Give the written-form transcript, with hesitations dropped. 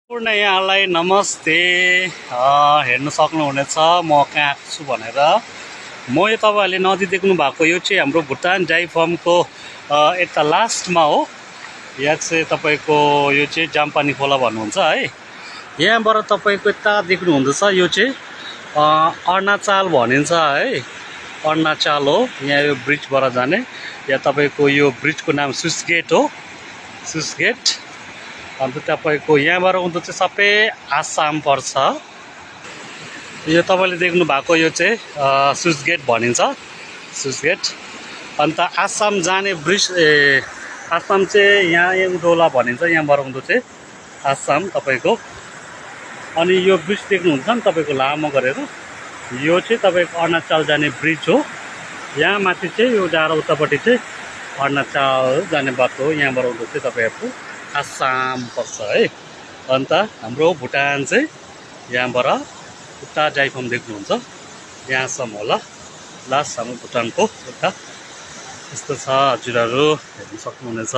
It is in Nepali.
पूर्ण यहाँलाई नमस्ते। हेर्न सक्नुहुनेछ म कहाँ छु भनेर। म यो तपाईहरुले नदी देख्नु भएको यो चाहिँ हाम्रो भुटान डाई फर्मको यता लास्टमा हो। यहाँ चाहिँ तपाईको यो चाहिँ जामपानी खोला भन्नुहुन्छ है। यहाँबाट तपाईको यता देख्नु हुँदैछ यो चाहिँ अर्णाचाल भनिन्छ है। अर्णाचाल हो यहाँ यो ब्रिजबाट जाने। यहाँ तपाईको यो ब्रिजको नाम स्विच गेट हो। स्विच गेट अन्त तपाईको यहाँबाट उता चाहिँ सबै आसाम पर्छ। यो तपाईले देख्नु भएको यो चाहिँ स्विच गेट भनिन्छ। स्विच गेट अन्त आसाम जाने ब्रिज आसाम चाहिँ यहाँ उडोला भनिन्छ। यहाँबाट उता चाहिँ आसाम तपाईको। अनि यो ब्रिज देख्नुहुन्छ नि तपाईको लामो गरेर यो चाहिँ तपाईको अर्णाचल जाने ब्रिज हो। यहाँ माथि चाहिँ यो डाँडा उतापट्टि चाहिँ अर्णाचल जाने बाटो हो। यहाँबाट उता चाहिँ तपाईहरुको आसाम पर्छ है। अन्त हाम्रो भुटान चाहिँ यहाँबाट उता डाइफर्म देख्नुहुन्छ यहाँसम्म होला। लास्ट हाम्रो भुटानको उता यस्तो छ हजुरहरु हेर्न सक्नुहुनेछ।